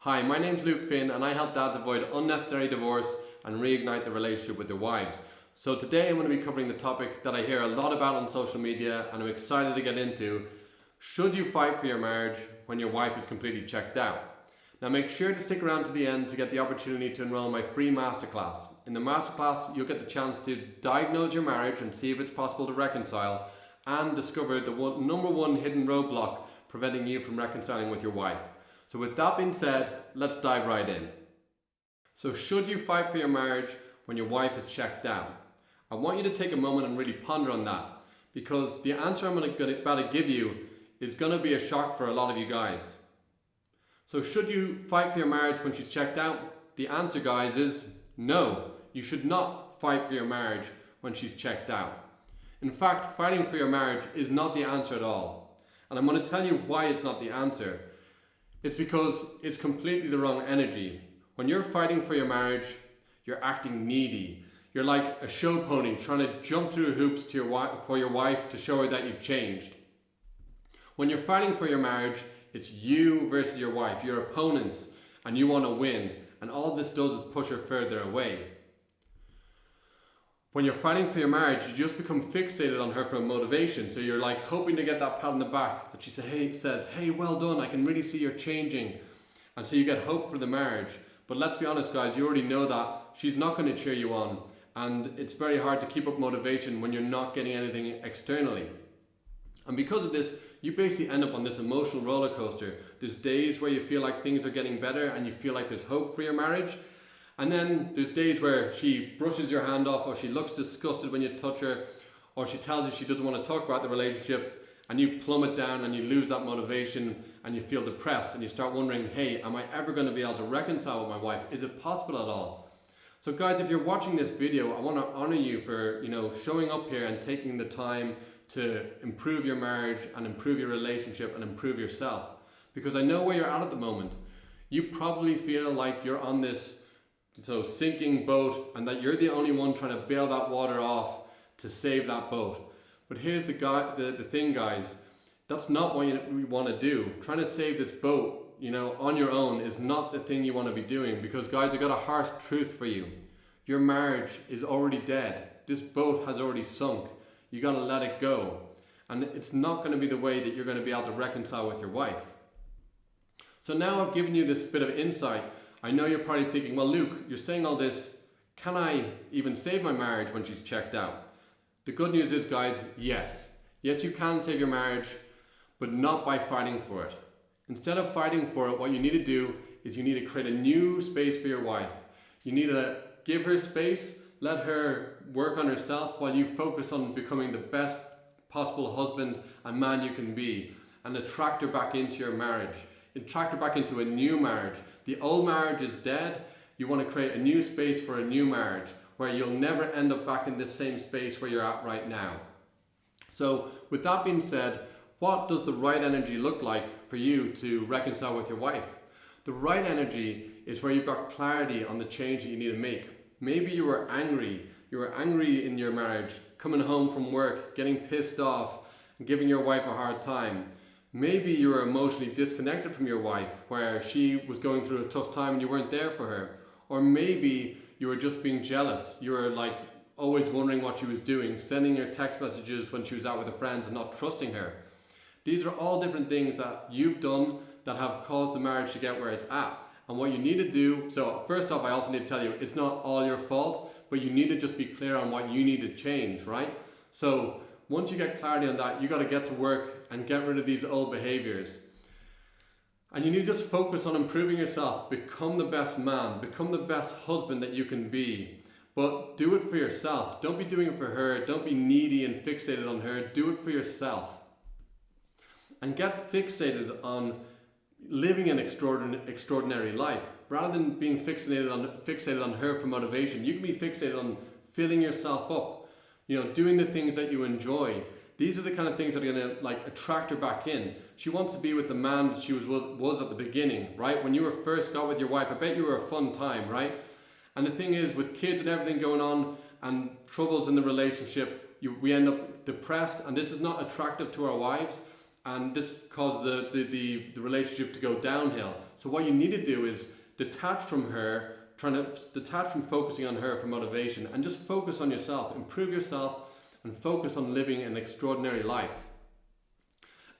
Hi, my name's Luke Finn and I help dads avoid unnecessary divorce and reignite the relationship with their wives. So today I'm going to be covering the topic that I hear a lot about on social media and I'm excited to get into. Should you fight for your marriage when your wife is completely checked out? Now make sure to stick around to the end to get the opportunity to enroll in my free masterclass. In the masterclass you'll get the chance to diagnose your marriage and see if it's possible to reconcile and discover the number one hidden roadblock preventing you from reconciling with your wife. So with that being said, let's dive right in. So should you fight for your marriage when your wife is checked out? I want you to take a moment and really ponder on that, because the answer I'm about to give you is going to be a shock for a lot of you guys. So should you fight for your marriage when she's checked out? The answer, guys, is no. You should not fight for your marriage when she's checked out. In fact, fighting for your marriage is not the answer at all. And I'm going to tell you why it's not the answer. It's because it's completely the wrong energy. When you're fighting for your marriage, you're acting needy. You're like a show pony trying to jump through hoops for your wife to show her that you've changed. When you're fighting for your marriage, it's you versus your wife, your opponents, and you want to win. And all this does is push her further away. When you're fighting for your marriage, you just become fixated on her for motivation. So you're like hoping to get that pat on the back that she says, hey, well done, I can really see you're changing. And so you get hope for the marriage. But let's be honest, guys, you already know that she's not going to cheer you on. And it's very hard to keep up motivation when you're not getting anything externally. And because of this, you basically end up on this emotional roller coaster. There's days where you feel like things are getting better and you feel like there's hope for your marriage. And then there's days where she brushes your hand off, or she looks disgusted when you touch her, or she tells you she doesn't want to talk about the relationship, and you plummet down and you lose that motivation and you feel depressed and you start wondering, hey, am I ever going to be able to reconcile with my wife? Is it possible at all? So guys, if you're watching this video, I want to honor you for showing up here and taking the time to improve your marriage and improve your relationship and improve yourself. Because I know where you're at the moment. You probably feel like you're on this sinking boat and that you're the only one trying to bail that water off to save that boat. But here's the thing, guys, that's not what you want to do. Trying to save this boat, on your own is not the thing you want to be doing, because guys, I got a harsh truth for you. Your marriage is already dead. This boat has already sunk. You got to let it go. And it's not going to be the way that you're going to be able to reconcile with your wife. So now I've given you this bit of insight. I know you're probably thinking, well, Luke, you're saying all this. Can I even save my marriage when she's checked out? The good news is, guys, yes. Yes, you can save your marriage, but not by fighting for it. Instead of fighting for it, what you need to do is you need to create a new space for your wife. You need to give her space, let her work on herself while you focus on becoming the best possible husband and man you can be, and attract her back into your marriage. Attract her back into a new marriage. The old marriage is dead. You want to create a new space for a new marriage where you'll never end up back in this same space where you're at right now. So with that being said, what does the right energy look like for you to reconcile with your wife? The right energy is where you've got clarity on the change that you need to make. Maybe you were angry. You were angry in your marriage, coming home from work, getting pissed off, and giving your wife a hard time. Maybe you were emotionally disconnected from your wife, where she was going through a tough time and you weren't there for her. Or maybe you were just being jealous. You were like always wondering what she was doing, sending her text messages when she was out with her friends and not trusting her. These are all different things that you've done that have caused the marriage to get where it's at. And what you need to do, so first off, I also need to tell you, it's not all your fault, but you need to just be clear on what you need to change, right? So once you get clarity on that, you got to get to work and get rid of these old behaviors. And you need to just focus on improving yourself, become the best man, become the best husband that you can be. But do it for yourself. Don't be doing it for her. Don't be needy and fixated on her. Do it for yourself. And get fixated on living an extraordinary life. Rather than being fixated on her for motivation, you can be fixated on filling yourself up, doing the things that you enjoy. These are the kind of things that are going to attract her back in. She wants to be with the man that she was at the beginning, right? When you first got with your wife, I bet you were a fun time, right? And the thing is, with kids and everything going on and troubles in the relationship, we end up depressed, and this is not attractive to our wives. and this caused the relationship to go downhill. So what you need to do is detach from her, detach from focusing on her for motivation, and just focus on yourself, improve yourself, and focus on living an extraordinary life.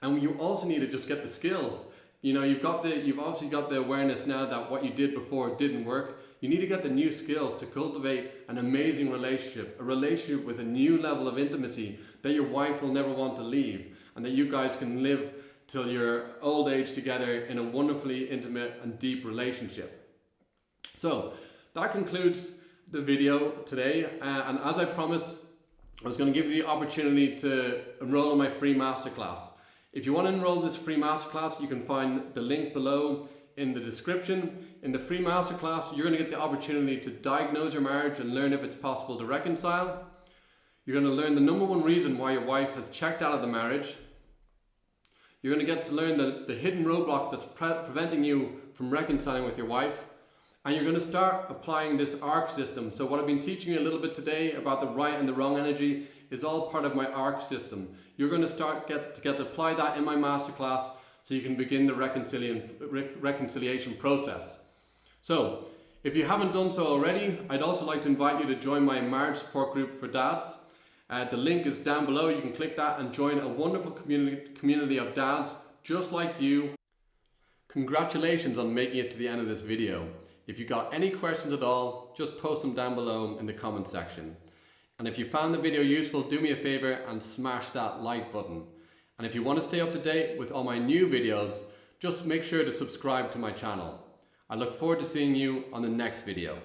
And you also need to just get the skills. You know, you've obviously got the awareness now that what you did before didn't work. You need to get the new skills to cultivate an amazing relationship, a relationship with a new level of intimacy that your wife will never want to leave, and that you guys can live till your old age together in a wonderfully intimate and deep relationship. So that concludes the video today, and as I promised, I was going to give you the opportunity to enroll in my free masterclass. If you want to enroll in this free masterclass, you can find the link below in the description. In the free masterclass, you're going to get the opportunity to diagnose your marriage and learn if it's possible to reconcile. You're going to learn the number one reason why your wife has checked out of the marriage. You're going to get to learn the hidden roadblock that's preventing you from reconciling with your wife. And you're going to start applying this ARC system. So what I've been teaching you a little bit today about the right and the wrong energy is all part of my ARC system. You're going to get to apply that in my masterclass so you can begin the reconciliation process. So if you haven't done so already, I'd also like to invite you to join my marriage support group for dads. The link is down below. You can click that and join a wonderful community of dads just like you. Congratulations on making it to the end of this video. If you got any questions at all, just post them down below in the comment section. And if you found the video useful, do me a favor and smash that like button. And if you want to stay up to date with all my new videos, just make sure to subscribe to my channel. I look forward to seeing you on the next video.